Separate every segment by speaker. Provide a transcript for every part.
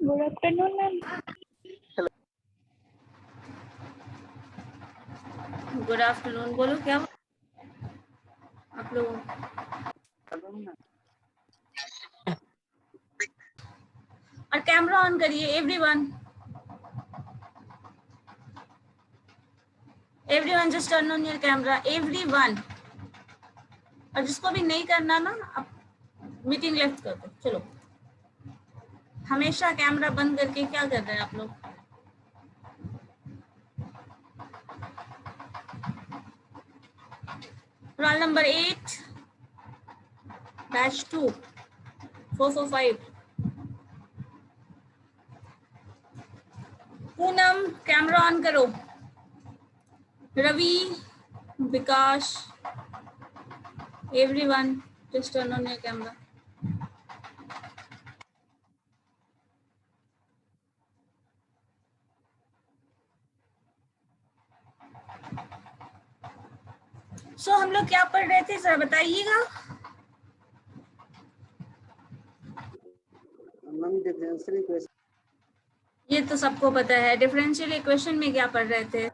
Speaker 1: Good afternoon ma'am.
Speaker 2: Good afternoon. बोलो क्या आप लोग। और कैमरा ऑन करिए everyone. Everyone just turn on your camera everyone. और जिसको भी नहीं करना ना आप मीटिंग लेफ्ट कर दो। चलो, हमेशा कैमरा बंद करके क्या कर रहे हैं आप लोग। Roll number 8 batch 2 445। Poonam camera on करो। Ravi, Vikas, everyone just turn on your camera. So हम लोग क्या पढ़ रहे थे जरा बताइएगा। ये तो सबको पता है। डिफरेंशियल इक्वेशन में क्या पढ़ रहे थे?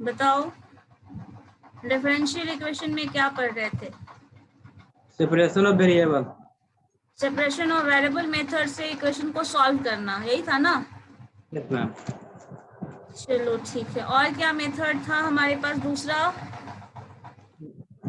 Speaker 2: बताओ, डिफरेंशियल इक्वेशन में क्या पढ़ रहे थे?
Speaker 3: Separation of variable.
Speaker 2: Separation of variable method से इक्वेशन को सॉल्व करना, यही था ना?
Speaker 3: Yes ma'am.
Speaker 2: चलो ठीक है। और क्या मेथड था हमारे पास दूसरा?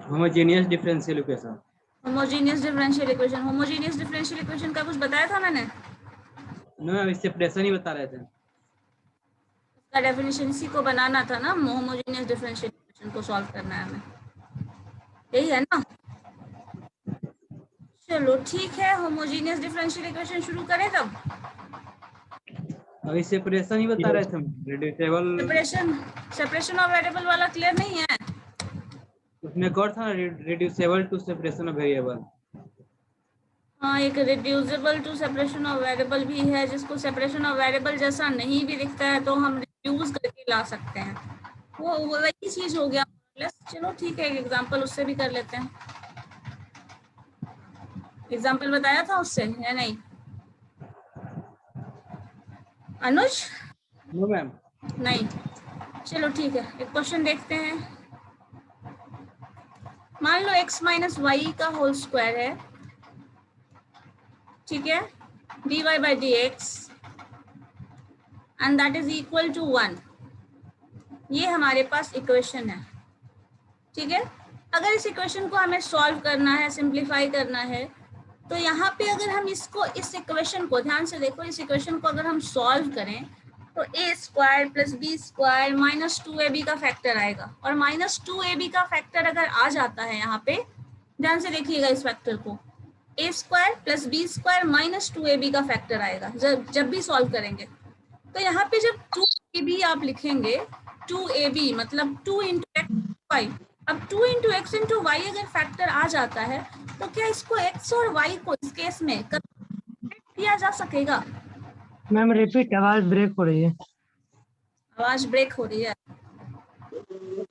Speaker 3: Homogeneous differential equation.
Speaker 2: Homogeneous differential equation. Homogeneous differential equation का कुछ बताया था मैंने?
Speaker 3: नो मैम, सेपरेशन ही बता रहे थे।
Speaker 2: इसका डेफिनेशन इसी को बनाना था ना, होमोजेनियस डिफरेंशियल इक्वेशन को सॉल्व करना है हमें, यही है ना? चलो ठीक है, होमोजेनियस डिफरेंशियल इक्वेशन शुरू करें तब।
Speaker 3: अभी सेपरेशन ही बता रहे थे। रिड्यूसिबल
Speaker 2: सेपरेशन ऑफ वेरिएबल वाला क्लियर नहीं है?
Speaker 3: उसमें एक और था, reducible to separation of variable.
Speaker 2: हाँ, एक reducible to separation of variable भी है, जिसको सेपरेशन ऑफ वेरिएबल जैसा नहीं भी दिखता है तो हम रिड्यूस करके ला सकते हैं। वो वही चीज हो गया। चलो ठीक है, एक एग्जांपल उससे भी कर लेते हैं। एग्जांपल बताया था उससे या नहीं अनुज?
Speaker 3: No ma'am.
Speaker 2: नहीं। चलो ठीक है, एक क्वेश्चन देखते हैं। मान लो x माइनस वाई का होल स्क्वायर है, ठीक है, dy by d x and that is equal to 1। ये हमारे पास इक्वेशन है, ठीक है। अगर इस इक्वेशन को हमें सॉल्व करना है, सिंप्लीफाई करना है, तो यहाँ पे अगर हम इसको, इस इक्वेशन को ध्यान से देखो, इस इक्वेशन को अगर हम सॉल्व करें तो ए square plus B square minus 2ab का फैक्टर आएगा। और माइनस 2ab का फैक्टर अगर आ जाता है यहाँ पे, ध्यान से देखिएगा इस फैक्टर को, A square plus B square minus 2ab का फैक्टर आएगा जब भी सॉल्व करेंगे। तो यहाँ पे जब 2ab आप लिखेंगे, 2ab मतलब 2 इंटू एक्स वाई। अब 2 इंटू एक्स इंटू वाई अगर फैक्टर आ जाता है तो क्या इसको x और y को इस केस में किया जा सकेगा?
Speaker 4: मैम रिपीट, आवाज ब्रेक हो रही है।
Speaker 2: आवाज ब्रेक हो रही है।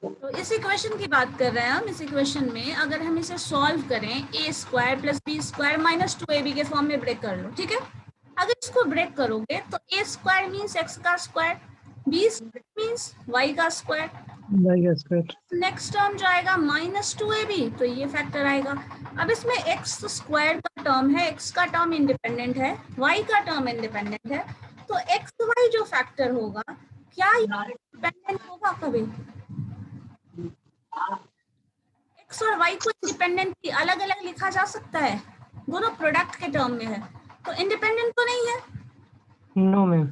Speaker 2: तो इस इक्वेशन की बात कर रहे हैं हम। इस इक्वेशन में अगर हम इसे सॉल्व करें, A square plus B square minus 2ab के फॉर्म में ब्रेक कर लो, ठीक है। अगर इसको ब्रेक करोगे तो ए स्क्वायर मीन्स एक्स का square, b square means y का स्क्वायर, नेक्स्ट टर्म जो आएगा माइनस 2ab, तो ये फैक्टर आएगा। अब इसमें एक्स स्क्वायर का टर्म है, एक्स का टर्म इंडिपेंडेंट है, वाई का टर्म इंडिपेंडेंट है, तो एक्स वाई जो फैक्टर होगा क्या इंडिपेंडेंट होगा? कभी एक्स और वाई को इंडिपेंडेंटली अलग अलग लिखा जा सकता है? दोनों प्रोडक्ट के टर्म में है, तो इंडिपेंडेंट तो नहीं है।
Speaker 4: No ma'am.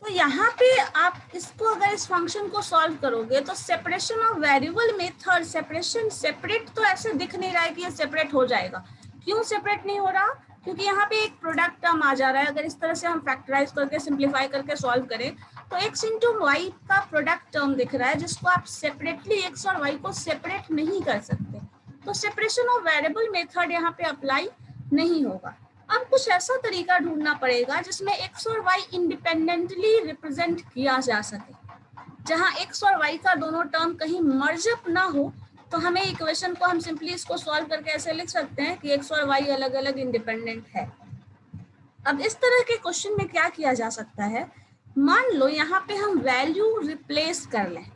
Speaker 2: तो यहाँ पे आप इसको अगर इस फंक्शन को सॉल्व करोगे तो separation of variable method, separation separate तो ऐसे दिख नहीं रहा है कि ये सेपरेट हो जाएगा। क्यों सेपरेट नहीं हो रहा? क्योंकि यहाँ पे एक प्रोडक्ट टर्म आ जा रहा है। अगर इस तरह से हम फैक्टराइज करके सिंप्लीफाई करके सॉल्व करें तो x इंटू वाई का प्रोडक्ट टर्म दिख रहा है, जिसको आप सेपरेटली x और y को सेपरेट नहीं कर सकते। तो सेपरेशन ऑफ वेरिएबल मेथड यहाँ पे अप्लाई नहीं होगा। अब कुछ ऐसा तरीका ढूंढना पड़ेगा जिसमें x और y इंडिपेंडेंटली रिप्रेजेंट किया जा सके, जहां x और y का दोनों टर्म कहीं मर्ज अप ना हो, तो हमें इक्वेशन को हम सिंपली इसको सॉल्व करके ऐसे लिख सकते हैं कि एक्स और वाई अलग अलग इंडिपेंडेंट है। अब इस तरह के क्वेश्चन में क्या किया जा सकता है, मान लो यहाँ पे हम वैल्यू रिप्लेस कर लें।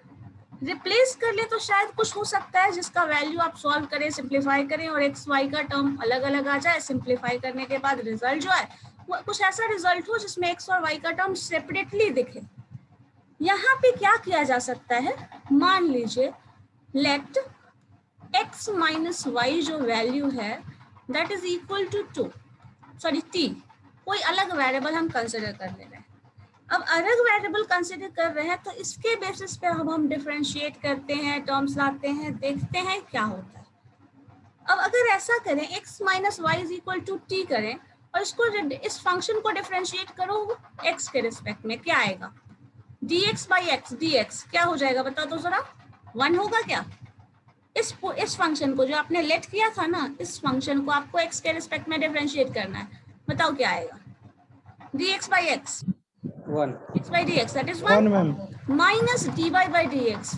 Speaker 2: रिप्लेस कर ले तो शायद कुछ हो सकता है जिसका वैल्यू आप सॉल्व करें, सिंप्लीफाई करें और एक्स वाई का टर्म अलग अलग आ जाए। सिंप्लीफाई करने के बाद रिजल्ट जो है वो कुछ ऐसा रिजल्ट हो जिसमें एक्स और वाई का टर्म सेपरेटली दिखे। यहाँ पे क्या किया जा सकता है, मान लीजिए लेट x माइनस वाई जो वैल्यू है that is equal to t, कोई अलग वेरिएबल हम कंसिडर कर ले रहे हैं। अब अलग वेरिएबल कंसिडर कर रहे हैं तो इसके बेसिस पे अब हम डिफरेंशिएट करते हैं, टर्म्स लाते हैं, देखते हैं क्या होता है। अब अगर ऐसा करें x minus y is equal to t करें और इसको इस फंक्शन को डिफरेंशिएट करो x के रिस्पेक्ट में, क्या आएगा, dx बाई एक्स dx क्या हो जाएगा बताओ तो जरा, 1 होगा क्या। इस फंक्शन को जो आपने लेट किया था ना, इस फंक्शन को आपको x के रिस्पेक्ट में डिफरेंशिएट करना है, बताओ क्या आएगा, dx by x
Speaker 3: 1
Speaker 2: x by dx that is 1
Speaker 4: ma'am.
Speaker 2: Minus dy by dx,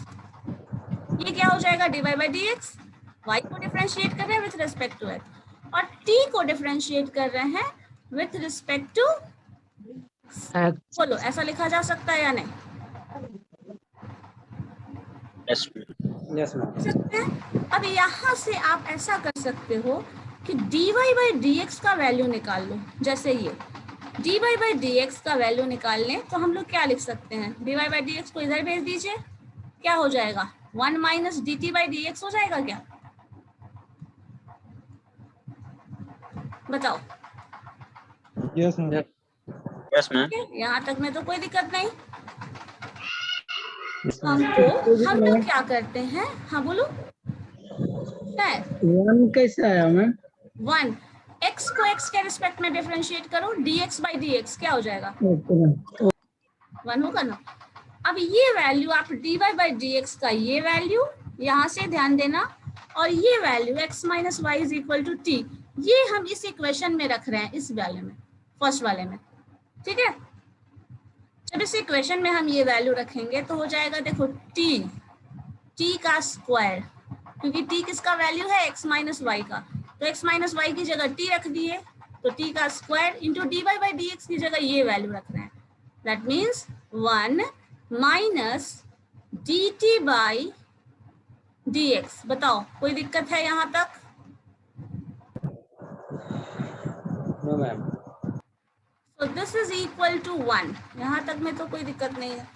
Speaker 2: ये क्या हो जाएगा, dy by dx। y को डिफरेंशिएट कर रहे हैं विथ रिस्पेक्ट टू x और t को डिफरेंशिएट कर रहे हैं विथ रिस्पेक्ट टू, बोलो ऐसा लिखा जा सकता है या नहीं,
Speaker 3: यस मैम।
Speaker 2: सकते हैं। अब यहाँ से आप ऐसा कर सकते हो कि dy by dx का वैल्यू निकाल लो। जैसे ये dy by dx का वैल्यू निकाल लें तो हम लोग क्या लिख सकते हैं, dy by dx को इधर भेज दीजिए, क्या हो जाएगा, 1 माइनस dt by dx हो जाएगा क्या, बताओ।
Speaker 4: Yes ma'am.
Speaker 1: Yes ma'am.
Speaker 2: यहाँ तक में तो कोई दिक्कत नहीं। हम लोग क्या करते हैं, हाँ बोलो, है
Speaker 4: 1 कैसे आया मैम?
Speaker 2: 1, x को x के रिस्पेक्ट में डिफरेंशिएट करो, dx by dx क्या हो जाएगा, 1 होगा ना। अब ये वैल्यू आप dy by dx का ये वैल्यू यहाँ से ध्यान देना और ये value x minus y is equal to t, ये हम इस इक्वेशन में रख रहे हैं, इस वाले में, फर्स्ट वाले में, ठीक है। जब इस इक्वेशन में हम ये वैल्यू रखेंगे तो हो जाएगा, देखो t का स्क्वायर, क्योंकि t किसका वैल्यू है, x माइनस वाई का, तो x माइनस वाई की जगह t रख दिए, तो t का square into dy by dx की जगह ये वैल्यू रख रहे हैं, that means 1 minus dt by dx। बताओ कोई दिक्कत है यहाँ तक,
Speaker 3: नो मैम।
Speaker 2: तो दिस इज इक्वल टू 1, यहाँ तक में तो कोई दिक्कत नहीं है।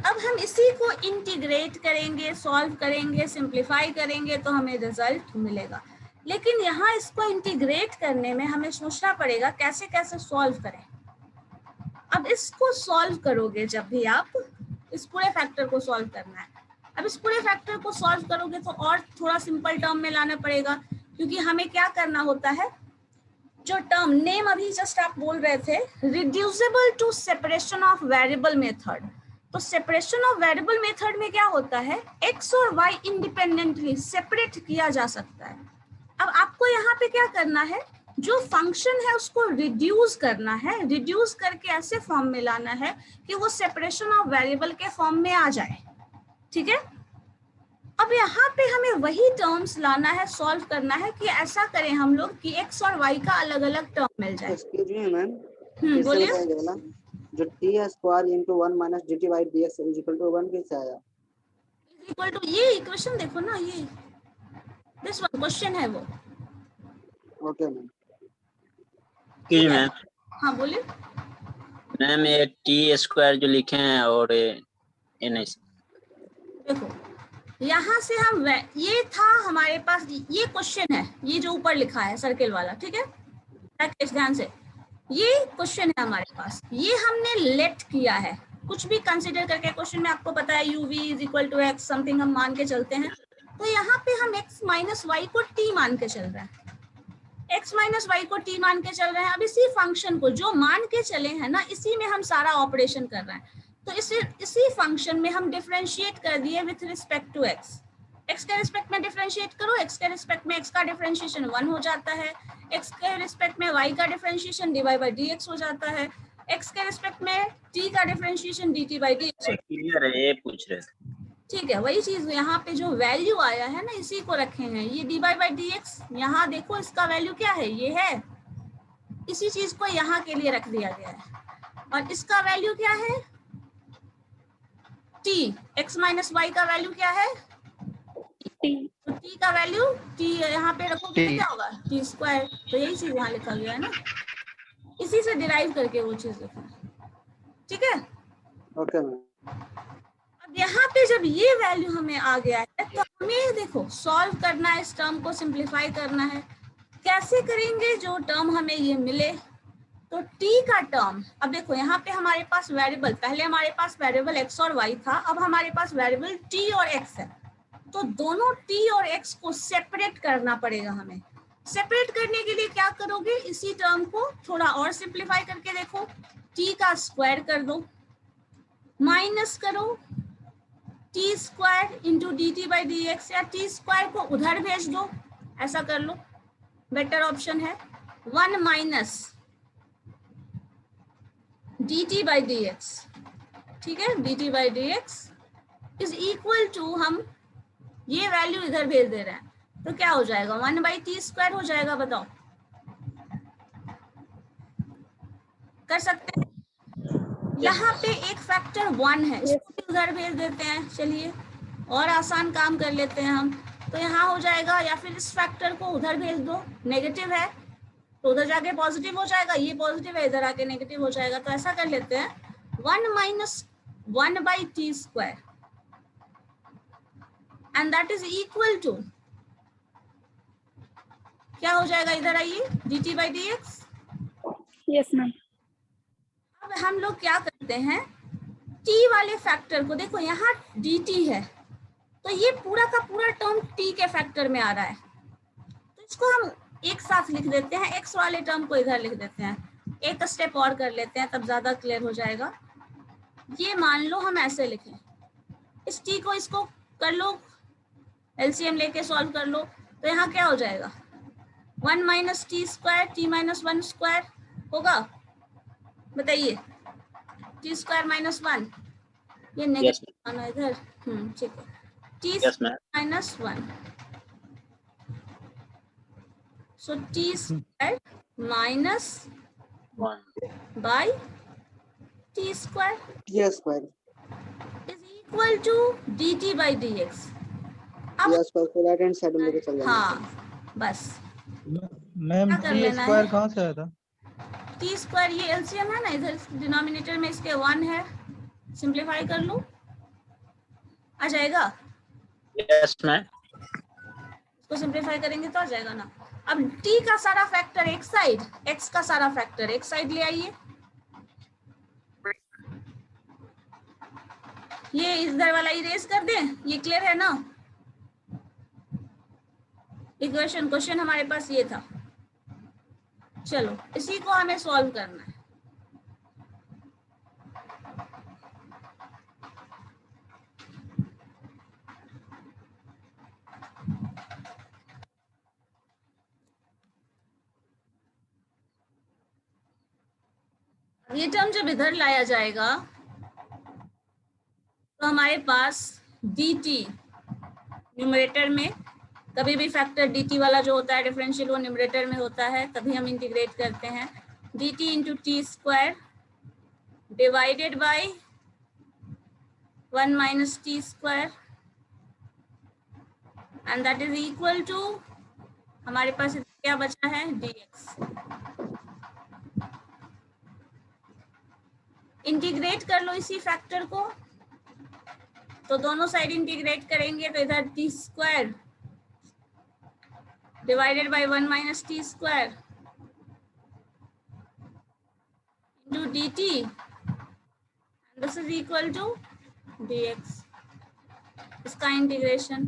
Speaker 2: अब हम इसी को इंटीग्रेट करेंगे, सॉल्व करेंगे, सिंप्लीफाई करेंगे तो हमें रिजल्ट मिलेगा। लेकिन यहाँ इसको इंटीग्रेट करने में हमें सोचना पड़ेगा कैसे कैसे सॉल्व करें। अब इसको सॉल्व करोगे, जब भी आप इस पूरे फैक्टर को सॉल्व करना है, अब इस पूरे फैक्टर को सॉल्व करोगे तो और थोड़ा सिंपल टर्म में लाना पड़ेगा, क्योंकि हमें क्या करना होता है, जो टर्म नेम अभी जस्ट आप बोल रहे थे, reducible to separation of variable method. तो सेपरेशन ऑफ वेरिएबल मेथड में क्या होता है, x और y इंडिपेंडेंटली सेपरेट किया जा सकता है। अब आपको यहाँ पे क्या करना है, जो फंक्शन है उसको रिड्यूस करना है, रिड्यूस करके ऐसे फॉर्म में लाना है कि वो सेपरेशन ऑफ वेरिएबल के फॉर्म में आ जाए, ठीक है। अब यहाँ पे हमें वही टर्म्स लाना है, सॉल्व करना है कि ऐसा करें हम लोग कि x और y का अलग अलग टर्म मिल जाए।
Speaker 5: एक्सक्यूज मी मैम,
Speaker 2: बोलिए।
Speaker 5: जो t है square into 1 minus dt by dx is equal to 1 कैसे आया,
Speaker 2: इक्वल टू ये इक्वेशन देखो ना, ये दिस वन क्वेश्चन है वो।
Speaker 5: Okay ma'am.
Speaker 1: Excuse ma'am.
Speaker 2: हाँ बोलिए।
Speaker 1: मैम ये टी स्क्वायर जो लिखे हैं और ये नहीं,
Speaker 2: देखो यहाँ से हम ये था हमारे पास, ये क्वेश्चन है, ये जो ऊपर लिखा है सर्किल वाला, ठीक है, ध्यान से, ये क्वेश्चन है हमारे पास, ये हमने लेट किया है, कुछ भी कंसीडर करके क्वेश्चन में आपको पता है uv is equal to x something हम मान के चलते हैं, तो यहाँ पे हम x माइनस वाई को t मान के चल रहे हैं, x माइनस वाई को t मान के चल रहे हैं। अब इसी फंक्शन को जो मान के चले हैं ना, इसी में हम सारा ऑपरेशन कर रहे हैं, तो इसी फंक्शन में हम डिफरेंशिएट कर दिए with respect to x। x के रिस्पेक्ट में डिफरेंशिएट करो, x के रिस्पेक्ट में x का डिफरेंशिएशन 1 हो जाता है, x के रिस्पेक्ट में y का डिफरेंशिएशन dy by dx हो जाता है, x के रिस्पेक्ट में t का differentiation dt by dx।
Speaker 1: Clear है, ये पूछ रहे थे।
Speaker 2: ठीक है, वही चीज यहाँ पे जो वैल्यू आया है ना, इसी को रखे हैं। ये dy बाई डी एक्स, यहाँ देखो इसका वैल्यू क्या है, ये है। इसी चीज को यहाँ के लिए रख दिया गया है। और इसका वैल्यू क्या है, t, x माइनस वाई का वैल्यू क्या है, तो t का वैल्यू, t यहाँ पे रखोगे तो क्या होगा, t स्क्वायर। तो यही चीज यहाँ लिखा गया है ना, इसी से डिराइव करके वो चीज लिखा है। ठीक है,
Speaker 5: ओके मैम।
Speaker 2: अब यहाँ पे जब ये वैल्यू हमें आ गया है तो हमें देखो सॉल्व करना है, इस टर्म को सिंप्लीफाई करना है। कैसे करेंगे, जो टर्म हमें ये मिले, तो t का टर्म, अब देखो यहाँ पे हमारे पास वेरिएबल, पहले हमारे पास वेरिएबल x और y था, अब हमारे पास वेरिएबल t और x है। तो दोनों t और x को सेपरेट करना पड़ेगा हमें। सेपरेट करने के लिए क्या करोगे, इसी टर्म को थोड़ा और सिंप्लीफाई करके देखो, t का स्क्वायर कर दो, माइनस करो t square into d t by d x, या t स्क्वायर को उधर भेज दो, ऐसा कर लो, बेटर ऑप्शन है। 1 minus d t by d x, ठीक है, d t by d x is equal to, हम ये वैल्यू इधर भेज दे रहे हैं, तो क्या हो जाएगा, 1 बाई टी स्क्वायर हो जाएगा। बताओ, कर सकते हैं। यहाँ पे एक फैक्टर 1 है, इसको भी उधर भेज देते हैं। चलिए और आसान काम कर लेते हैं हम, तो यहाँ हो जाएगा, या फिर इस फैक्टर को उधर भेज दो, नेगेटिव है तो उधर जाके पॉजिटिव हो जाएगा, ये पॉजिटिव है इधर आके नेगेटिव हो जाएगा। तो ऐसा कर लेते हैं, 1 minus 1 by t square, and that is equal to, क्या हो जाएगा, इधर आइए, d t by d x.
Speaker 6: Yes ma'am.
Speaker 2: अब हम लोग क्या करते हैं, t वाले फैक्टर को देखो, यहाँ dt है तो ये पूरा का पूरा टर्म t के फैक्टर में आ रहा है, तो इसको हम एक साथ लिख देते हैं, x वाले टर्म को इधर लिख देते हैं। एक स्टेप और कर लेते हैं, तब ज्यादा क्लियर हो जाएगा। ये मान लो हम ऐसे लिखें, इस t को इसको कर लो, एलसीएम लेके सॉल्व कर लो, तो यहाँ क्या हो जाएगा, 1 minus t square, t minus 1 square होगा। बताइए, टी स्क्वायर माइनस 1, ये नेगेटिव आना इधर, ठीक है, t minus 1, so t square minus 1 by t square is equal to d t by d x.
Speaker 5: Right hand side में लेके चल जाना।
Speaker 2: हाँ बस,
Speaker 4: मैम
Speaker 2: क्या कर
Speaker 4: टी
Speaker 2: लेना
Speaker 4: स्क्वायर
Speaker 2: है?
Speaker 4: कहाँ से आया था?
Speaker 2: टी स्क्वायर ये एलसीएम है ना, इधर डिनोमिनेटर में इसके 1 है, सिंप्लीफाई कर लो, आ जाएगा।
Speaker 1: Yes ma'am.
Speaker 2: इसको सिंप्लीफाई करेंगे तो आ जाएगा ना। अब t का सारा फैक्टर एक साइड, x का सारा फैक्टर एक साइड ले आइए, ये इधर वाला इरेज कर दें, ये क्लियर है ना। इक्वेशन, क्वेश्चन हमारे पास ये था। चलो इसी को हमें सॉल्व करना है। ये टर्म जब इधर लाया जाएगा तो हमारे पास dt न्यूमरेटर में, कभी भी फैक्टर dt वाला जो होता है डिफरेंशियल वो न्यूमरेटर में होता है, तभी हम इंटीग्रेट करते हैं। dt into t square divided by 1 minus t square, and that is equal to, हमारे पास क्या बचा है, dx। इंटीग्रेट कर लो इसी फैक्टर को, तो दोनों साइड इंटीग्रेट करेंगे तो इधर t square divided by 1 minus t square into d t, this is equal to dx। इसका इंटीग्रेशन,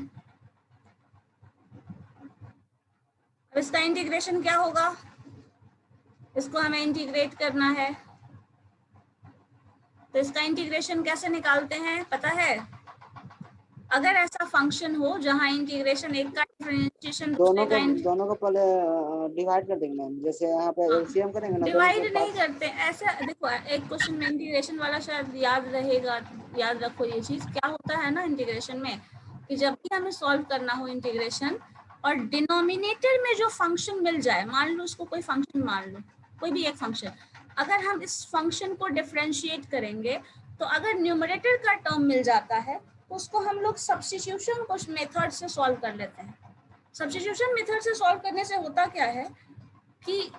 Speaker 2: अब इसका इंटीग्रेशन क्या होगा, इसको हमें इंटीग्रेट करना है, तो इसका इंटीग्रेशन कैसे निकालते हैं पता है, अगर ऐसा फंक्शन हो जहां इंटीग्रेशन एक का डिफरेंशिएशन दूसरे का
Speaker 5: दोनों को पहले डिवाइड कर देंगे मैम, जैसे यहाँ पे एलसीएम करेंगे ना, दोनों
Speaker 2: डिवाइड
Speaker 5: के
Speaker 2: नहीं
Speaker 5: पास।
Speaker 2: करते ऐसा। देखो एक क्वेश्चन में इंटीग्रेशन वाला शायद याद रहेगा, याद रखो ये चीज। क्या होता है ना इंटीग्रेशन में कि जब भी हमें सॉल्व करना हो इंटीग्रेशन और डिनोमिनेटर में जो फंक्शन मिल जाए, मान लो उसको कोई फंक्शन मान लो, कोई भी एक फंक्शन, अगर हम इस फंक्शन को डिफरेंशिएट करेंगे तो अगर न्यूमरेटर का टर्म मिल जाता है तो उसको हम लोग सब्स्टिट्यूशन कुछ मेथड से सॉल्व कर लेते हैं। सब्स्टिट्यूशन मेथड से सॉल्व करने से होता क्या है कि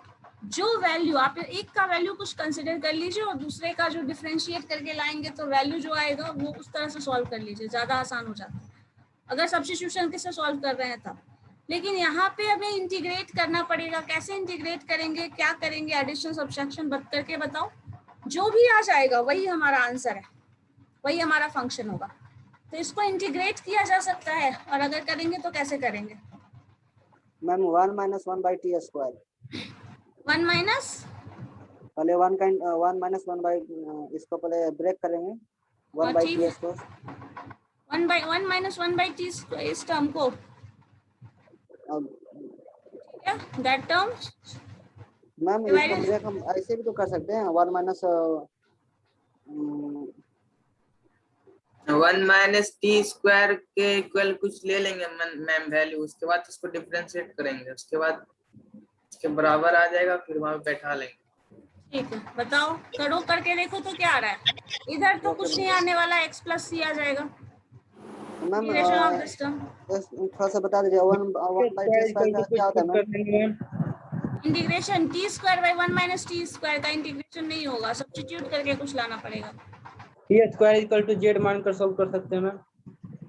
Speaker 2: जो वैल्यू आप एक का वैल्यू कुछ कंसिडर कर लीजिए और दूसरे का जो डिफरेंशिएट करके लाएंगे तो वैल्यू जो आएगा वो उस तरह से सॉल्व कर लीजिए, ज्यादा आसान हो जाता है अगर सब्स्टिट्यूशन किससे सॉल्व कर रहे हैं तब। लेकिन यहाँ पे हमें इंटीग्रेट करना पड़ेगा। कैसे इंटीग्रेट करेंगे, क्या करेंगे, एडिशन सब्सट्रैक्शन करके बताओ। जो भी आ जाएगा वही हमारा आंसर है, वही हमारा फंक्शन होगा। तो इसको इंटीग्रेट किया जा सकता है, और अगर करेंगे तो कैसे करेंगे
Speaker 5: ma'am? 1 - 1 by t square.
Speaker 2: 1 minus
Speaker 5: पहले 1 - 1 by इसको पहले ब्रेक करेंगे, 1 by t square.
Speaker 2: 1 minus 1 by T इस टर्म को, ठीक है, दैट टर्म
Speaker 5: मैम इसको ब्रेक हम ऐसे भी तो कर सकते हैं, 1 माइनस
Speaker 7: 1 माइनस टी स्क्वायर के इक्वल कुछ ले लेंगे मैम वैल्यू, उसके बाद इसको डिफरेंशिएट करेंगे, उसके बाद इसके बराबर आ जाएगा, फिर वहां पे बैठा लेंगे।
Speaker 2: ठीक है, बताओ, करो, करके देखो तो क्या आ रहा है। इधर तो कुछ नहीं आने वाला, x प्लस सी आ जाएगा।
Speaker 5: Ma'am
Speaker 2: integration of this term
Speaker 5: थोड़ा सा बता दीजिए, 1 by t स्क्वायर का क्या होता है ma'am?
Speaker 2: Integration t square by 1 minus t square का इंटीग्रेशन नहीं होगा, सब्स्टिट्यूट करके कुछ लाना पड़ेगा।
Speaker 3: T square equal to z मानकर सॉल्व कर सकते हैं मैम।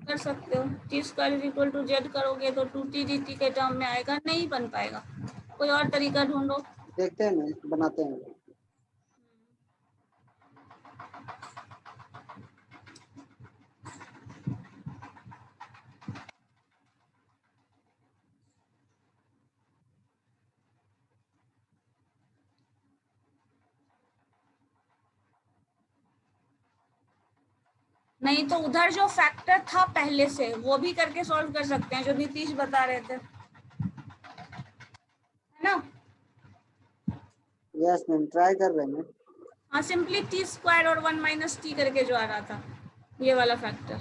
Speaker 2: कर सकते हो, t square equal to z करोगे तो 2t dt के टर्म में आएगा, नहीं बन पाएगा। कोई और तरीका ढूंढो।
Speaker 5: देखते हैं ना, बनाते हैं।
Speaker 2: नहीं तो उधर जो फैक्टर था पहले से वो भी करके सॉल्व कर सकते हैं, जो नीतीश बता रहे थे, है ना।
Speaker 5: यस मैम, ट्राई कर रहे हैं।
Speaker 2: हाँ, सिंपली टी स्क्वायर और 1 माइनस टी करके जो आ रहा था, ये वाला फैक्टर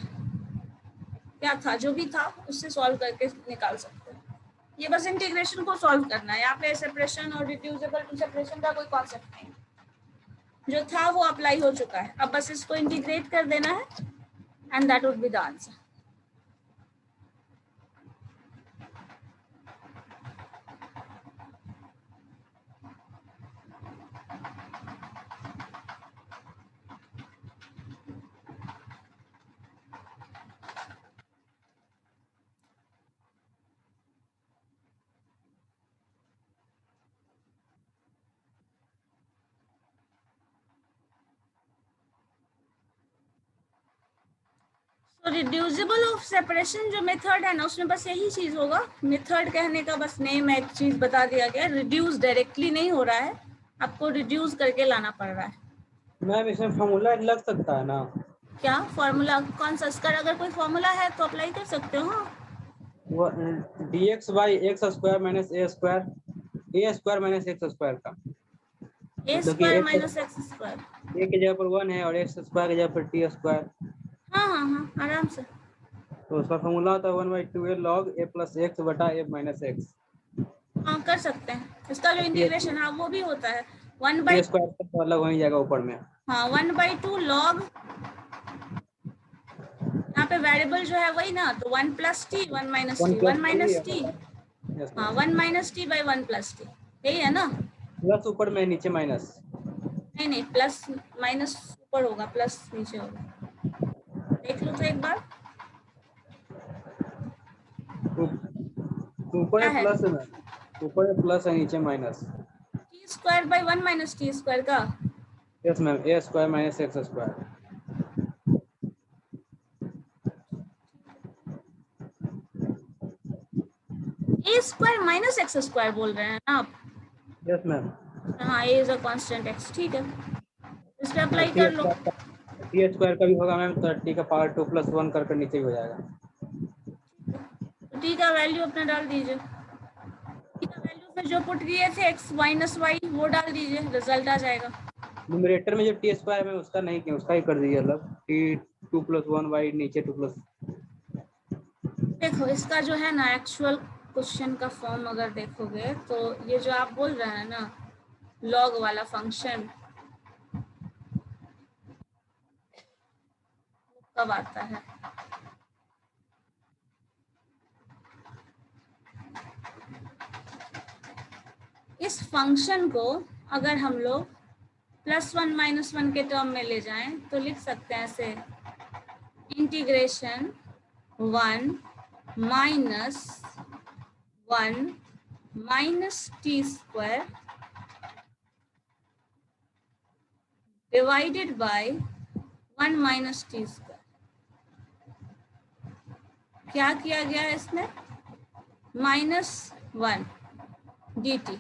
Speaker 2: क्या था, जो भी था उससे सॉल्व करके निकाल सकते हैं। ये बस इंटीग्रेशन को सॉल्व करना है। यहाँ पे सेपरेशन और रिड्यूसिबल टू सेपरेशन का कोई कॉन्सेप्ट नहीं, जो था वो अप्लाई हो चुका है। अब बस इसको इंटीग्रेट कर देना है and that would be the answer. तो रिड्यूसिबल ऑफ सेपरेशन जो मेथड है ना, उसमें बस यही चीज होगा। मेथड कहने का बस नेम है, एक चीज बता दिया गया, रिड्यूस डायरेक्टली नहीं हो रहा है, आपको रिड्यूस करके लाना पड़ रहा है।
Speaker 3: मैम इसमें फॉर्मूला लग सकता है ना?
Speaker 2: क्या फॉर्मूला, कौन सा? इसका अगर कोई फॉर्मूला है तो अप्लाई कर सकते हो। हाँ,
Speaker 3: वो dx by x square minus A square minus x square का,
Speaker 2: ए स्क्वायर माइनस एक्स स्क्वायर,
Speaker 3: ए की जगह पर 1 है और एक्स स्क्वायर की जगह पर टी स्क्वायर।
Speaker 2: हाँ हाँ हाँ, आराम से।
Speaker 3: तो उसका फॉर्मूला होता है 1/2a log a plus x बटा a माइनस एक्स।
Speaker 2: हाँ, कर सकते हैं। इसका जो इंटीग्रेशन है वो भी होता है 1 बाई,
Speaker 3: स्क्वायर तो अलग हो जाएगा ऊपर में।
Speaker 2: हाँ, 1/2 लॉग, यहाँ पे वेरिएबल जो है वही ना, तो 1 plus T 1 minus T 1 minus T, हाँ 1 minus T by 1 plus T, यही है ना।
Speaker 3: प्लस ऊपर में नीचे माइनस,
Speaker 2: नहीं नहीं, प्लस माइनस ऊपर होगा, प्लस नीचे होगा। देख लो तो एक बार,
Speaker 3: ऊपर है प्लस है, ऊपर है प्लस है, नीचे minus.
Speaker 2: T square by 1 minus t square का,
Speaker 3: यस मैम, ए स्क्वायर माइनस एक्स स्क्वायर।
Speaker 2: ए स्क्वायर माइनस एक्स स्क्वायर बोल रहे हैं ना आप?
Speaker 3: Yes ma'am.
Speaker 2: हाँ, ए इज अ कांस्टेंट एक्स, ठीक है, इस पे अप्लाई कर लो।
Speaker 3: टी स्क्वायर का भी होगा मैम, तो टी का पावर 2 + 1 करके नीचे भी हो जाएगा।
Speaker 2: तो टी का वैल्यू अपना डाल दीजिए, टी का वैल्यू फिर जो पुट किए थे x माइनस वाई वो डाल दीजिए, रिजल्ट आ जाएगा।
Speaker 3: न्यूमरेटर में जो टी स्क्वायर है उसका नहीं किया, उसका ही कर दीजिए अलग, टी 2 + 1 वाई नीचे 2 +।
Speaker 2: देखो इसका जो है ना एक्चुअल क्वेश्चन का फॉर्म अगर देखोगे तो ये जो आप बोल रहे हैं ना लॉग वाला फंक्शन कब आता है, इस फंक्शन को अगर हम लोग +1 -1 के टर्म में ले जाएं तो लिख सकते हैं ऐसे, integration 1 minus t square divided by 1 minus t square. क्या किया गया है इसमें, -1 dt।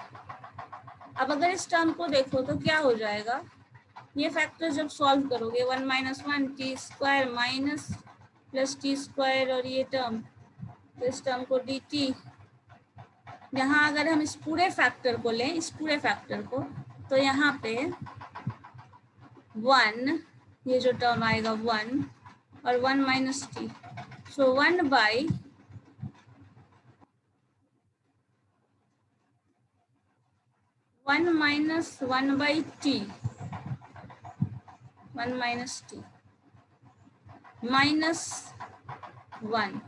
Speaker 2: अब अगर इस टर्म को देखो तो क्या हो जाएगा, ये फैक्टर जब सॉल्व करोगे 1 - 1 T square minus plus T square और ये टर्म, तो इस टर्म को dt, यहाँ अगर हम इस पूरे फैक्टर को लें, इस पूरे फैक्टर को, तो यहाँ पे 1, ये जो टर्म आएगा 1 और 1 minus T, so 1 by 1 minus 1 by T, 1 minus T minus 1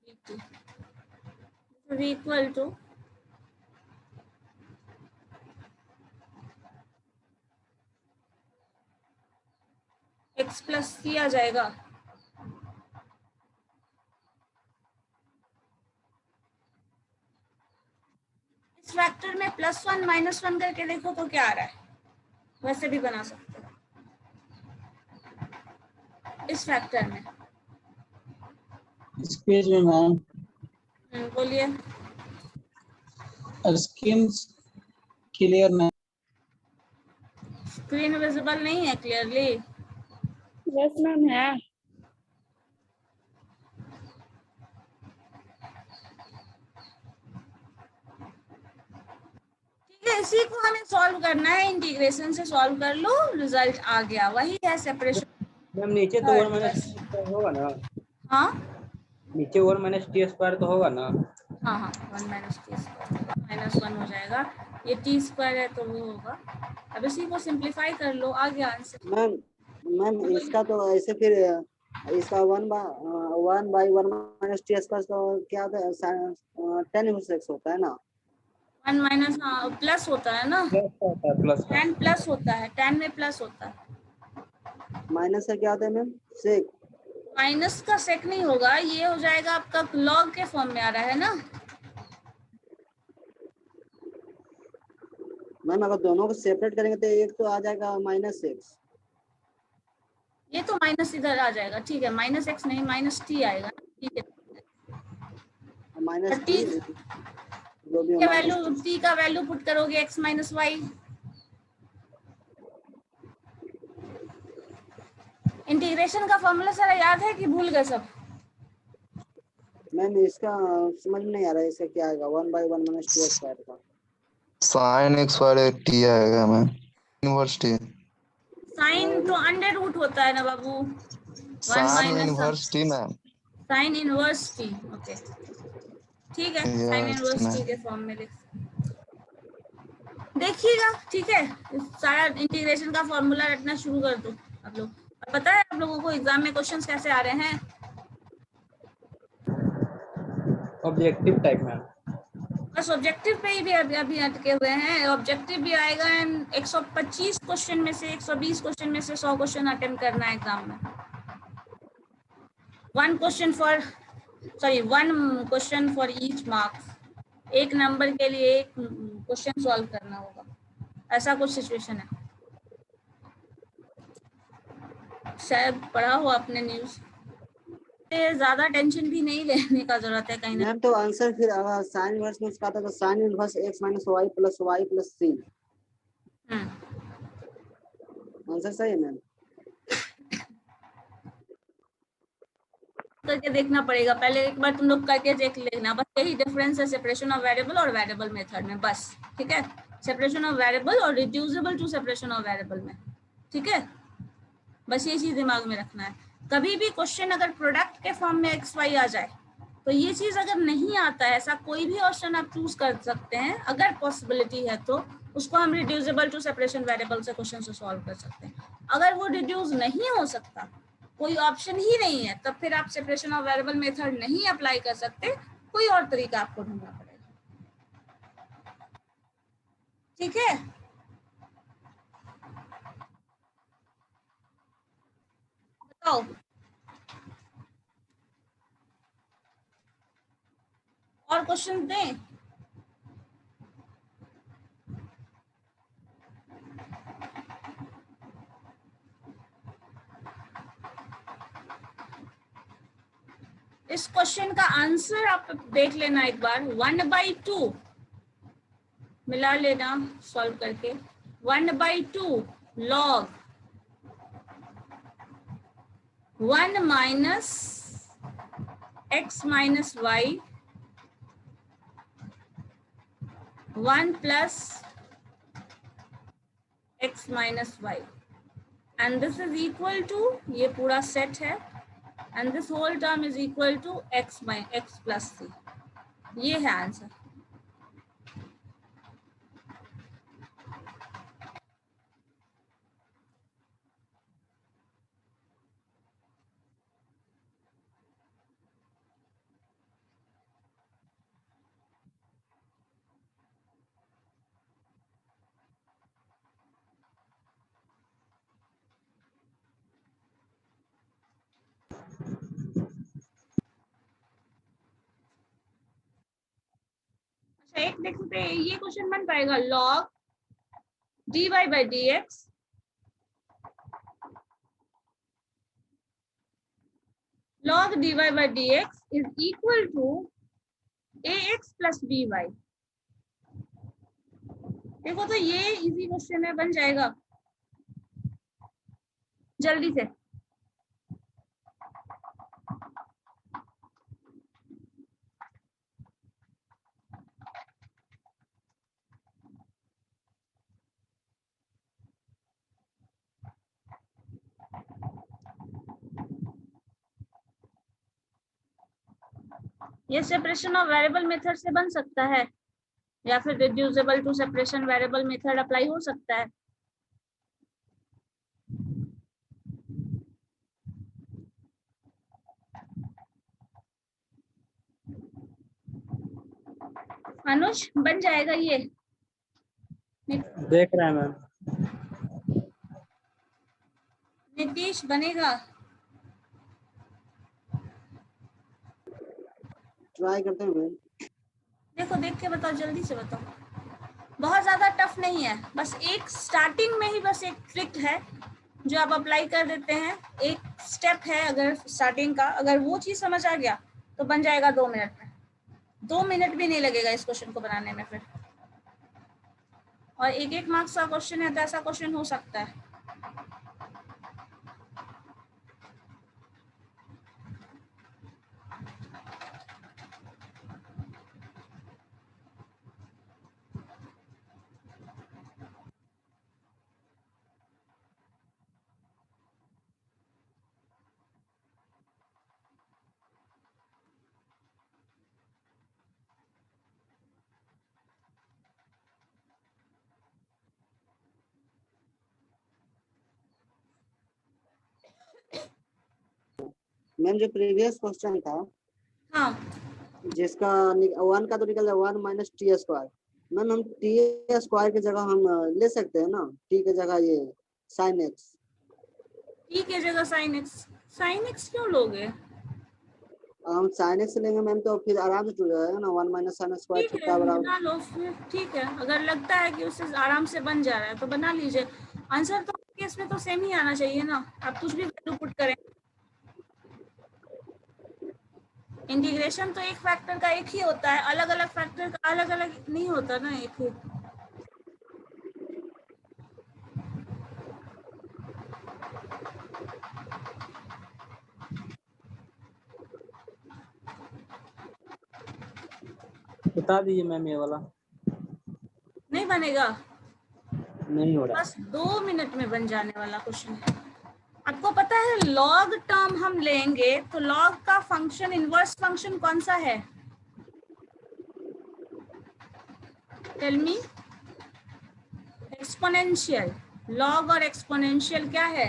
Speaker 2: dt is equal to x plus c आ जाएगा। इस फैक्टर में +1 -1 करके देखो तो क्या आ रहा है, वैसे भी बना सकते हो। इस फैक्टर में
Speaker 4: एक्सक्यूज मी मैम,
Speaker 2: बोलिए।
Speaker 4: स्क्रीन क्लियर नहीं।
Speaker 2: स्क्रीन विजिबल नहीं है क्लियरली,
Speaker 6: यस मैम है।
Speaker 2: ठीक है, इसी को हमें सॉल्व करना है, इंटीग्रेशन से सॉल्व कर लो, रिजल्ट आ गया, वही है सेपरेशन।
Speaker 3: मैम नीचे तो 1 - होगा ना,
Speaker 2: हाँ
Speaker 3: नीचे 1 - टी स्क्वायर तो होगा ना।
Speaker 2: हाँ हाँ 1 माइनस टी स्क्वायर -1 हो जाएगा, ये टी स्क्वायर है तो वो होगा। अब इसी को सिंप्लीफाई कर लो, आ गया आंसर।
Speaker 5: मैम इसका तो ऐसे फिर इसका 1 बाई 1 माइनस टी स्क्वायर तो क्या होता है, 10 इनवर्स x होता है ना।
Speaker 2: 1 माइनस प्लस होता है ना,
Speaker 3: प्लस
Speaker 2: 10 प्लस होता है, 10 में प्लस होता है।
Speaker 5: माइनस का क्या होता है मैम, सेक।
Speaker 2: माइनस का सेक नहीं होगा, ये हो जाएगा आपका लॉग के फॉर्म में आ रहा है ना।
Speaker 5: मैम अगर दोनों को सेपरेट करेंगे तो एक तो आ जाएगा -x,
Speaker 2: ये तो माइनस इधर आ जाएगा, ठीक है, -x नहीं -t आएगा, ठीक है।
Speaker 5: -t जो भी
Speaker 2: ये वैल्यू t का वैल्यू पुट करोगे x माइनस वाई, इंटीग्रेशन का फॉर्मूला सारा याद है कि भूल गए सब।
Speaker 5: मैम इसका समझ में नहीं आ रहा है, इसका क्या आएगा 1 बाई 1 माइनस टी स्क्वायर का
Speaker 8: sin x वाले t आएगा मैम, इनवर्स t।
Speaker 2: साइन तो अंडर रूट होता है ना बाबू,
Speaker 8: sin inverse t ma'am.
Speaker 2: Sine inverse T, okay ठीक है, sign
Speaker 8: Yes,
Speaker 2: inverse T
Speaker 8: ma'am.
Speaker 2: के फॉर्म में देखिएगा, ठीक है। सारा इंटीग्रेशन का फॉर्मूला रटना शुरू कर दो आप लोग। और पता है आप लोगों को एग्जाम में क्वेश्चंस कैसे आ रहे हैं,
Speaker 3: ऑब्जेक्टिव टाइप में।
Speaker 2: बस ऑब्जेक्टिव पे ही भी अभी अटके हुए हैं। ऑब्जेक्टिव भी आएगा एंड 125 क्वेश्चन में से 120 क्वेश्चन में से 100 क्वेश्चन अटेम्प्ट करना है एग्जाम में। 1 क्वेश्चन फॉर ईच मार्क्स, एक नंबर के लिए एक क्वेश्चन सॉल्व करना होगा, ऐसा कुछ सिचुएशन है। शायद पढ़ा हो आपने न्यूज, ज्यादा टेंशन भी नहीं लेने का जरूरत है कहीं ना।
Speaker 5: मैम तो आंसर फिर साइन इनवर्स में उसका था तो sine inverse x minus y plus c। Answer सही है मैम।
Speaker 2: करके देखना पड़ेगा, पहले एक बार तुम लोग करके देख लेना। बस यही डिफरेंस है सेपरेशन ऑफ वेरिएबल और वेरिएबल मेथड में, बस। ठीक है, सेपरेशन ऑफ वेरिएबल और reducible to separation of variable में। ठीक है, बस ये चीज दिमाग में रखना है। कभी भी क्वेश्चन अगर प्रोडक्ट के फॉर्म में एक्स वाई आ जाए तो ये चीज अगर नहीं आता है, ऐसा कोई भी ऑप्शन आप चूज कर सकते हैं, अगर पॉसिबिलिटी है तो उसको हम रिड्यूसिबल टू सेपरेशन वेरिएबल से क्वेश्चन से सॉल्व कर सकते हैं। अगर वो रिड्यूस नहीं हो सकता, कोई ऑप्शन ही नहीं है, तब फिर आप सेपरेशन ऑफ वेरिएबल मेथड नहीं अप्लाई कर सकते, कोई और तरीका आपको ढूंढना पड़ेगा। ठीक है, बताओ। और क्वेश्चन दें? इस क्वेश्चन का आंसर आप देख लेना एक बार। 1/2 मिला लेना सॉल्व करके। 1/2 log 1 minus x minus y 1 plus x minus y, and this is equal to, ये पूरा सेट है, and this whole term is equal to x plus c। ये है आंसर। एक देखते हैं, ये क्वेश्चन बन पाएगा। log dy by dx log dy by dx is equal to ax plus by। देखो तो ये इजी क्वेश्चन है, बन जाएगा जल्दी से। ये सेपरेशन ऑफ वेरिएबल मेथड से बन सकता है, या फिर reducible to separation variable method apply हो सकता है। अनुज बन जाएगा ये?
Speaker 3: देख रहे हैं मैम।
Speaker 2: नीतीश बनेगा?
Speaker 5: ट्राई करते हैं मैम।
Speaker 2: देखो देख के बताओ, जल्दी से बताओ। बहुत ज्यादा टफ नहीं है, बस एक स्टार्टिंग में ही बस एक ट्रिक है जो आप अप्लाई कर देते हैं। एक स्टेप है अगर स्टार्टिंग का, अगर वो चीज समझ आ गया तो बन जाएगा 2 मिनट में। 2 मिनट भी नहीं लगेगा इस क्वेश्चन को बनाने में फिर। और 1-1 मार्क्स का क्वेश्चन है तो ऐसा क्वेश्चन हो सकता है।
Speaker 5: मैम जो प्रीवियस क्वेश्चन था,
Speaker 2: हाँ,
Speaker 5: जिसका 1 का तो निकल जाए 1 माइनस टी स्क्वायर। मैम हम टी स्क्वायर की जगह हम ले सकते हैं ना, टी की जगह ये साइन एक्स।
Speaker 2: टी की जगह साइन एक्स। साइन एक्स क्यों लोगे?
Speaker 5: हम साइन एक्स लेंगे मैम तो फिर आराम से जुड़ जाएगा ना। 1 माइनस साइन स्क्वायर
Speaker 2: ठीक है,
Speaker 5: छोटा बराबर।
Speaker 2: बना लो फिर। ठीक है, अगर लगता है कि उससे आराम से बन जा रहा है तो बना लीजिए। आंसर तो केस में तो सेम ही आना चाहिए ना, आप कुछ भी वैल्यू पुट करें। इंटीग्रेशन तो एक फैक्टर का एक ही होता है, अलग अलग फैक्टर का अलग अलग नहीं होता ना, एक ही।
Speaker 3: बता दीजिए मैम ये वाला।
Speaker 2: नहीं बनेगा,
Speaker 3: नहीं हो रहा।
Speaker 2: बस 2 मिनट में बन जाने वाला क्वेश्चन है। आपको पता है लॉग टर्म हम लेंगे तो लॉग का फंक्शन इनवर्स फंक्शन कौन सा है? Tell me. एक्सपोनेंशियल। लॉग और एक्सपोनेंशियल क्या है?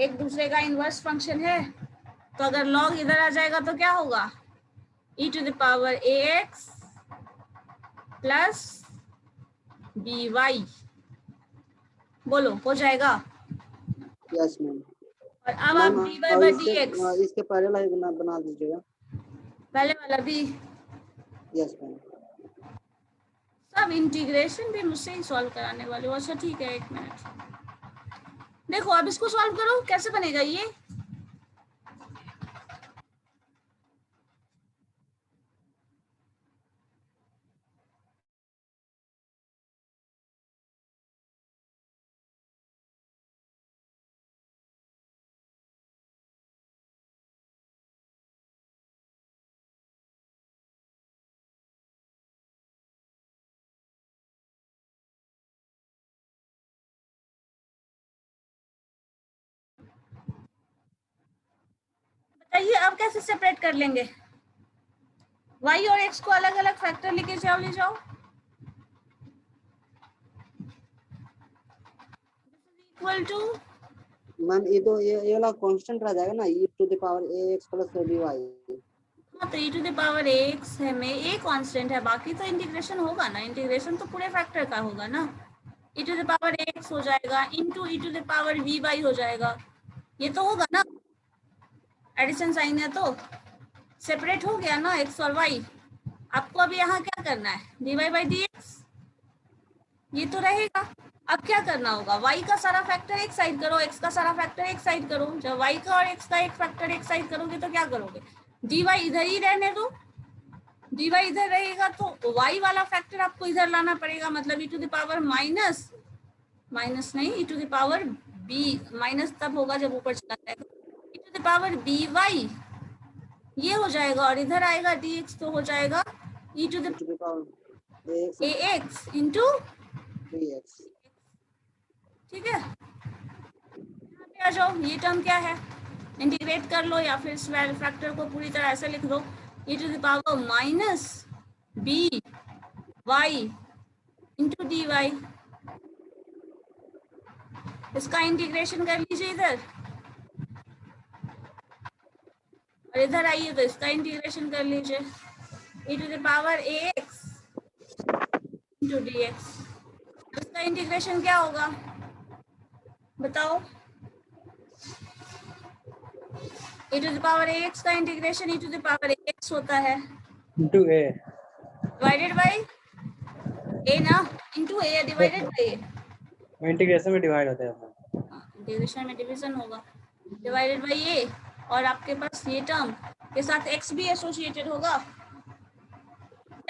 Speaker 2: एक दूसरे का इनवर्स फंक्शन है। तो अगर लॉग इधर आ जाएगा तो क्या होगा? e⁻ ax plus by। बोलो, हो जाएगा?
Speaker 5: Yes ma'am.
Speaker 2: और अब आप
Speaker 5: मैम
Speaker 2: dy by dx,
Speaker 5: इसके पहले वाला बना दीजिएगा।
Speaker 2: पहले वाला भी।
Speaker 5: Yes ma'am.
Speaker 2: सब इंटीग्रेशन भी मुझसे ही सॉल्व कराने वाले हो। अच्छा ठीक है, 1 मिनट। देखो अब इसको सॉल्व करो, कैसे बनेगा ये? बताइए अब कैसे सेपरेट कर लेंगे? y और x को अलग अलग फैक्टर लेके जाओ, ले जाओ। इक्वल टू,
Speaker 5: मैम ये तो ये वाला कांस्टेंट रह जाएगा ना, e⁻ax प्लस by।
Speaker 2: हाँ तो e⁻ax है में a कांस्टेंट है, बाकी तो इंटीग्रेशन होगा ना। इंटीग्रेशन तो पूरे फैक्टर का होगा ना। e⁻ax हो जाएगा इंटू e⁻vy हो जाएगा। ये तो होगा ना, एडिशन साइन है तो सेपरेट हो गया ना x और y। आपको अब यहाँ क्या करना है? dy by dx ये तो रहेगा। अब क्या करना होगा? y का सारा फैक्टर एक साइड करो, x का सारा फैक्टर एक साइड करो। जब y का और x का एक फैक्टर एक साइड करोगे तो क्या करोगे? dy इधर ही रहने दो। dy इधर रहेगा तो y वाला फैक्टर आपको इधर लाना पड़ेगा, मतलब e⁻ माइनस नहीं, e⁻b माइनस तब होगा जब ऊपर चला जाएगा। e⁻by ये हो जाएगा और इधर आएगा dx तो हो जाएगा e⁻ax इंटू
Speaker 5: dx।
Speaker 2: ठीक है, यहाँ पे आ जाओ। ये टर्म क्या है? इंटीग्रेट कर लो या फिर इस फैक्टर को पूरी तरह ऐसे लिख दो, e⁻ by इंटू dy। इसका इंटीग्रेशन कर लीजिए इधर, और इधर आइए तो इसका इंटीग्रेशन कर लीजिए, e⁻ax इंटू dx। इसका इंटीग्रेशन क्या होगा बताओ? e⁻ax का इंटीग्रेशन e⁻ax होता है
Speaker 3: into a
Speaker 2: divided by a ना, into a divided by a।
Speaker 3: Integration में डिवाइड होता है।
Speaker 2: इंटीग्रेशन में डिवीजन होगा, डिवाइडेड बाय a। और आपके पास ये टर्म के साथ x भी एसोसिएटेड होगा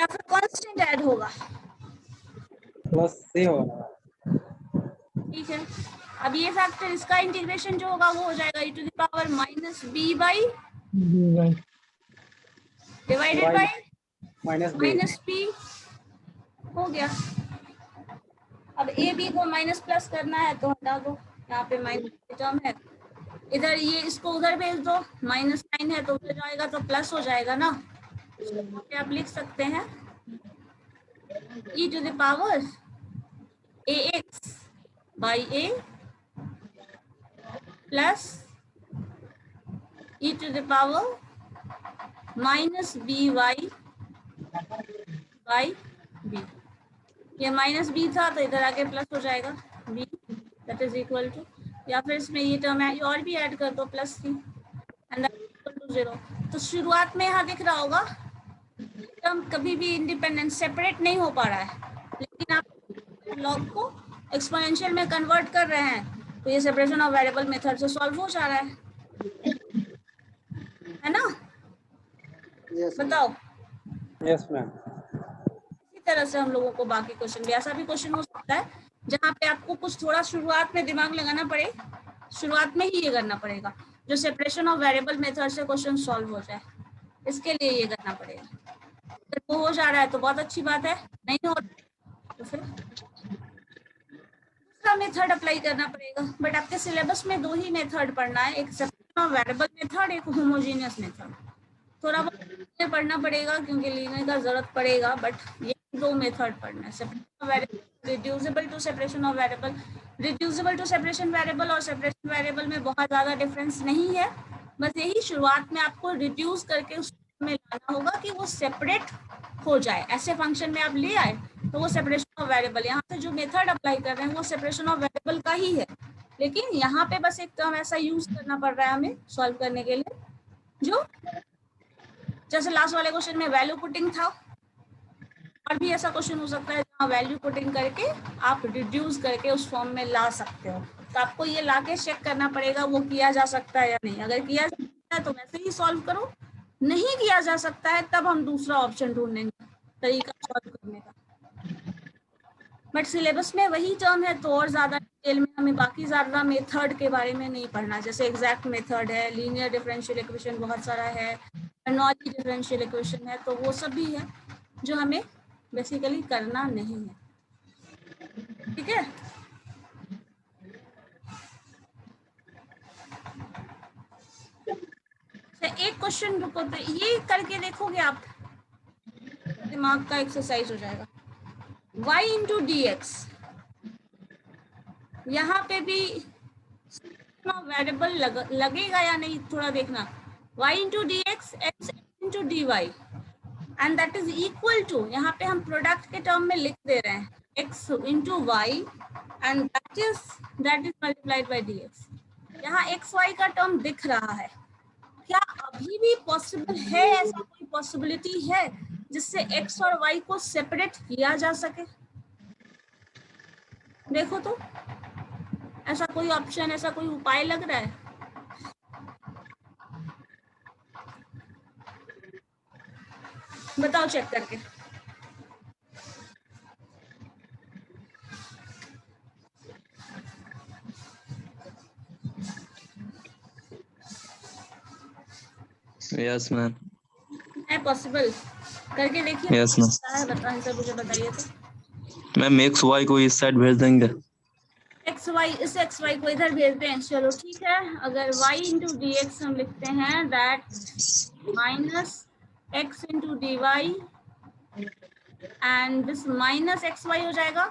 Speaker 2: या फिर कांस्टेंट ऐड होगा।
Speaker 3: प्लस c होगा।
Speaker 2: ठीक है, अब ये फैक्टर इसका इंटीग्रेशन जो होगा वो हो जाएगा e⁻b by divided by minus b हो गया। अब a b को माइनस प्लस करना है तो हटा दो, यहाँ पे माइनस टर्म है, इधर ये इसको उधर भेज दो, माइनस साइन है तो उधर जाएगा तो प्लस हो जाएगा ना। यहाँ पे आप लिख सकते हैं e⁻ax by a plus e⁻−by by b। ये माइनस b था तो इधर आके प्लस हो जाएगा b, that is equal to, या फिर इसमें ये टर्म है और भी ऐड कर दो plus c and that equal to 0। तो शुरुआत में यहाँ दिख रहा होगा टर्म कभी भी इंडिपेंडेंट सेपरेट नहीं हो पा रहा है, लेकिन आप लॉग को एक्सपोनेंशियल में कन्वर्ट कर रहे हैं तो ये सेपरेशन ऑफ वेरिएबल मेथड से सॉल्व हो जा रहा है ना? बताओ।
Speaker 3: Yes ma'am.
Speaker 2: इसी तरह से हम लोगों को बाकी क्वेश्चन भी, ऐसा भी क्वेश्चन हो सकता है जहाँ पे आपको कुछ थोड़ा शुरुआत में दिमाग लगाना पड़े, शुरुआत में ही ये करना पड़ेगा जो सेपरेशन ऑफ वेरिएबल मेथड से क्वेश्चन सॉल्व हो जाए, इसके लिए ये करना पड़ेगा। वो हो जा रहा है तो बहुत अच्छी बात है, नहीं हो रहा है तो फिर दूसरा मेथड अप्लाई करना पड़ेगा। बट आपके सिलेबस में 2 ही मेथड पढ़ना है, एक सेपरेशन ऑफ वेरिएबल मेथड, एक होमोजेनियस मेथड। थोड़ा बहुत पढ़ना पड़ेगा क्योंकि लीनियर का जरूरत पड़ेगा, बट ये 2 मेथड पढ़ना है, separation of variable, reducible to separation of variable. Reducible to separation variable और सेपरेशन वेरिएबल में बहुत ज़्यादा डिफरेंस नहीं है, बस यही शुरुआत में आपको रिड्यूस करके उसमें लाना होगा कि वो सेपरेट हो जाए। ऐसे फंक्शन में आप ले आए तो वो सेपरेशन ऑफ वेरिएबल, यहाँ से जो मेथड अप्लाई कर रहे हैं वो सेपरेशन ऑफ वेरिएबल का ही है, लेकिन यहाँ पे बस एक टर्म ऐसा यूज करना पड़ रहा है हमें सॉल्व करने के लिए, जो जैसे लास्ट वाले क्वेश्चन में वैल्यू पुटिंग था, और भी ऐसा क्वेश्चन हो सकता है जहाँ वैल्यू पुटिंग करके आप रिड्यूस करके उस फॉर्म में ला सकते हो। तो आपको ये लाके चेक करना पड़ेगा वो किया जा सकता है या नहीं। अगर किया जा सकता है तो वैसे ही सॉल्व करो, नहीं किया जा सकता है तब हम दूसरा ऑप्शन ढूंढेंगे तरीका सॉल्व करने का। बट सिलेबस में वही टर्म है तो और ज्यादा डिटेल में हमें बाकी ज्यादा मेथड के बारे में नहीं पढ़ना, जैसे एग्जैक्ट मेथड है, लीनियर डिफरेंशियल इक्वेशन बहुत सारा है, बर्नौली डिफरेंशियल इक्वेशन है, तो वो सब भी है जो हमें बेसिकली करना नहीं है। ठीक है, एक क्वेश्चन रुको तो ये करके देखोगे आप, दिमाग का एक्सरसाइज हो जाएगा। y इंटू डी एक्स, यहाँ पे भी वेरिएबल लगेगा या नहीं थोड़ा देखना। y into d x x into d y and that is equal to, यहाँ पे हम प्रोडक्ट के टर्म में लिख दे रहे हैं x into y and that is multiplied by d x. यहाँ एक्स वाई का टर्म दिख रहा है, क्या अभी भी पॉसिबल है, ऐसा कोई पॉसिबिलिटी है जिससे x और y को सेपरेट किया जा सके? देखो तो, ऐसा कोई ऑप्शन, ऐसा कोई उपाय लग रहा है? बताओ चेक करके।
Speaker 8: Yes ma'am.
Speaker 2: है पॉसिबल? करके देखिए।
Speaker 8: Yes ma'am.
Speaker 2: बता सर, मुझे बताइए तो।
Speaker 8: मैम एक्स वाई को इस साइड भेज देंगे।
Speaker 2: एक्स वाई, इस एक्स वाई को इधर भेज दें, चलो ठीक है। अगर y इंटू डी एक्स हम लिखते हैं that minus x into d y and this minus x y हो जाएगा।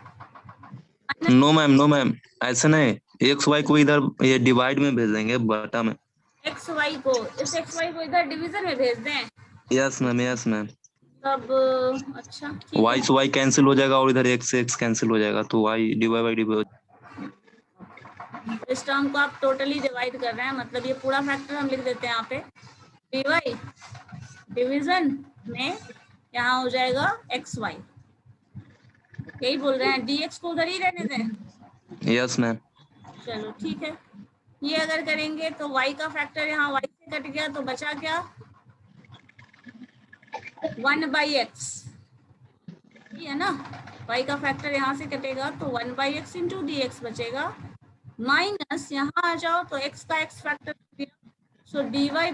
Speaker 8: नो मैम, नो मैम, ऐसे नहीं, एक्स वाई को इधर ये डिवाइड में भेज देंगे, बटा में।
Speaker 2: एक्स वाई को, इस एक्स वाई को इधर डिवीजन में भेज दें।
Speaker 8: Yes ma'am, yes ma'am.
Speaker 2: तब अच्छा
Speaker 8: वाई से वाई कैंसिल हो जाएगा और इधर एक्स से एक्स कैंसिल हो जाएगा, तो वाई डिवाइड बाई डिवाइड।
Speaker 2: इस टर्म को आप टोटली डिवाइड कर रहे हैं, मतलब ये पूरा फैक्टर हम लिख देते हैं यहाँ पे, डी वाई डिवीजन में यहाँ हो जाएगा एक्स वाई। यही बोल रहे हैं, डी एक्स को उधर ही रहने दें।
Speaker 8: Yes ma'am.
Speaker 2: चलो ठीक है, ये अगर करेंगे तो y का फैक्टर यहाँ y से कट गया तो बचा क्या, 1/x, है ना। y का फैक्टर यहाँ से कटेगा तो 1/x इंटू डी एक्स बचेगा, माइनस यहाँ आ जाओ तो x का x factor, so dy by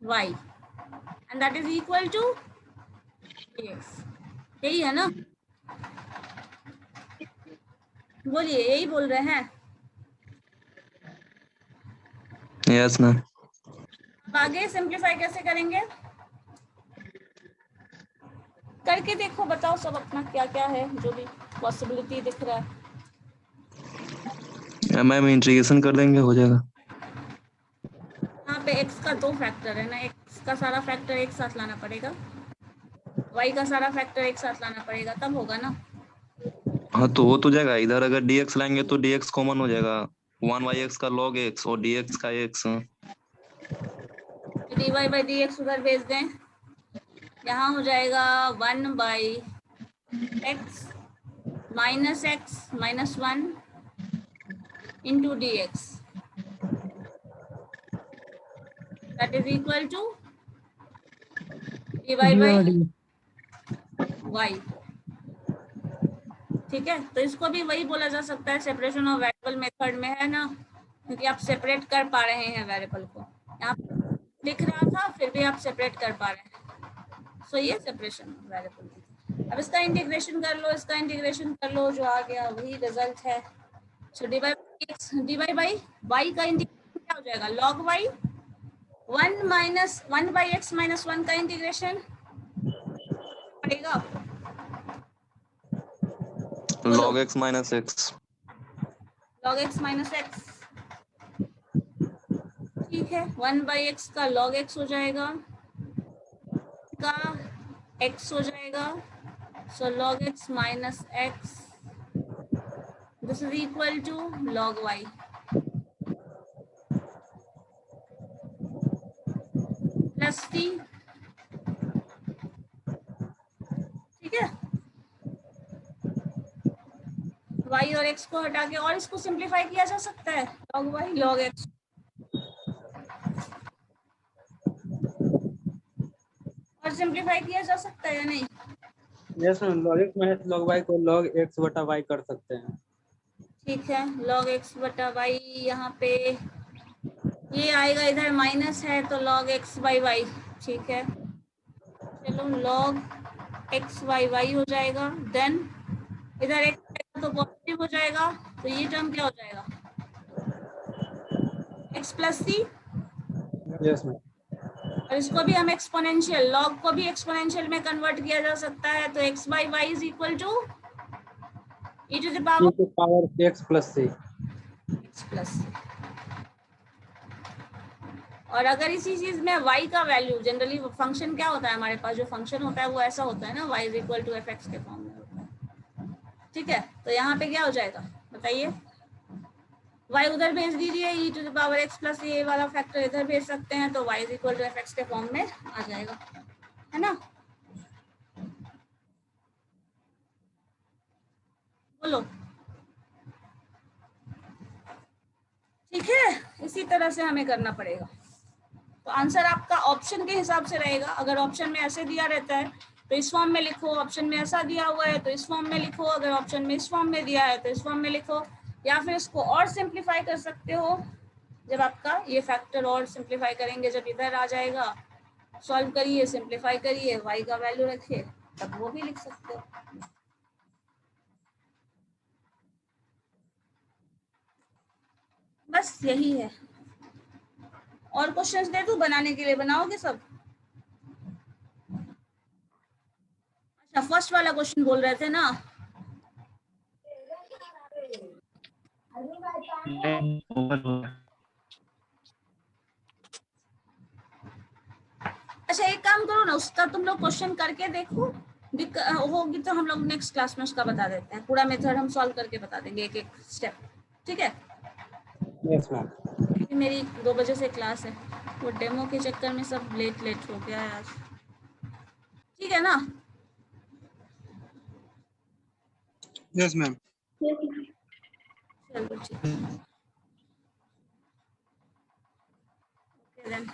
Speaker 2: y and that is equal to dx। यही है ना, बोलिए, यही बोल रहे हैं।
Speaker 8: Yes ma'am.
Speaker 2: आगे सिंप्लीफाई कैसे करेंगे करके देखो, बताओ सब अपना क्या क्या है जो भी पॉसिबिलिटी दिख रहा है।
Speaker 8: मैम इंटीग्रेशन कर देंगे, हो जाएगा।
Speaker 2: यहाँ पे x का 2 फैक्टर है ना, x का सारा फैक्टर एक साथ लाना पड़ेगा, y का सारा फैक्टर एक साथ लाना पड़ेगा, तब होगा ना।
Speaker 8: हाँ तो हो तो जाएगा, इधर अगर dx लाएंगे तो dx कॉमन हो जाएगा, 1/x का log x और dx का x।
Speaker 2: dy by d x उधर भेज दें, यहाँ हो जाएगा 1/x minus x minus 1 into d x, that is equal to dy by y। ठीक है, तो इसको भी वही बोला जा सकता है, सेपरेशन ऑफ वेरिएबल मेथड में है ना, क्योंकि आप सेपरेट कर पा रहे हैं वेरिएबल को, यहाँ लिख रहा था फिर भी आप सेपरेट कर पा रहे हैं। सो ये सेपरेशन वेरिएबल थी। अब इसका इंटीग्रेशन कर लो, इसका इंटीग्रेशन कर लो, जो आ गया वही रिजल्ट है। सो dy बाई y का इंटीग्रेशन क्या हो जाएगा, log y 1 minus 1 by x minus 1 का इंटीग्रेशन पड़ेगा
Speaker 8: log x minus x।
Speaker 2: log x minus x, ठीक है। 1 बाई एक्स का log x हो जाएगा, का x हो जाएगा, so log x minus x, this is equal to log y plus t, ठीक है। y और x को हटा के और इसको सिंप्लीफाई किया जा सकता है, log y log x, और सिंप्लीफाई किया जा सकता है या नहीं?
Speaker 3: Yes ma'am, log x minus log y को log x बटा y कर सकते हैं।
Speaker 2: ठीक है, log x बटा y, यहाँ पे ये आएगा, इधर माइनस है तो log x बाई y, ठीक है। चलो log x बाई y हो जाएगा, देन इधर x आएगा तो पॉजिटिव हो जाएगा, तो ये टर्म क्या हो जाएगा, x plus c,
Speaker 3: yes ma'am,
Speaker 2: और इसको भी हम एक्सपोनेंशियल, log को भी एक्सपोनेंशियल में कन्वर्ट किया जा सकता है, तो x बाई y is equal to e to the power
Speaker 3: x plus c।
Speaker 2: x plus c। और अगर इसी चीज में y का वैल्यू, जनरली फंक्शन क्या होता है हमारे पास, जो फंक्शन होता है वो ऐसा होता है ना, y is equal to f x के फॉर्म में होता है, ठीक है। तो यहाँ पे क्या हो जाएगा बताइए, y उधर भेज दीजिए, e to the power x plus ये वाला फैक्टर इधर भेज सकते हैं, तो y is equal to f x के फॉर्म में आ जाएगा, है ना। बोलो, ठीक है। इसी तरह से हमें करना पड़ेगा। तो आंसर आपका ऑप्शन के हिसाब से रहेगा। अगर ऑप्शन में ऐसे दिया रहता है तो इस फॉर्म में लिखो, ऑप्शन में ऐसा दिया हुआ है तो इस फॉर्म में लिखो, अगर ऑप्शन में इस फॉर्म में दिया है तो इस फॉर्म में लिखो, या फिर इसको और सिंप्लीफाई कर सकते हो। जब आपका ये फैक्टर और सिंप्लीफाई करेंगे, जब इधर आ जाएगा, सॉल्व करिए, सिंप्लीफाई करिए, y का वैल्यू रखिए, तब वो भी लिख सकते हो। बस यही है। और क्वेश्चंस दे दूं बनाने के लिए, बनाओगे सब? अच्छा, फर्स्ट वाला क्वेश्चन बोल रहे थे ना, अच्छा एक काम करो ना, उसका तुम लोग क्वेश्चन करके देखो, होगी तो हम लोग नेक्स्ट क्लास में उसका बता देते हैं, पूरा मेथड हम सॉल्व करके बता देंगे, एक एक स्टेप, ठीक है।
Speaker 3: यस मैम,
Speaker 2: मेरी 2 बजे से क्लास है, वो डेमो के चक्कर में सब लेट हो गया है आज, ठीक है ना।
Speaker 4: Yes ma'am.
Speaker 2: चलो ठीक है, ओके देन।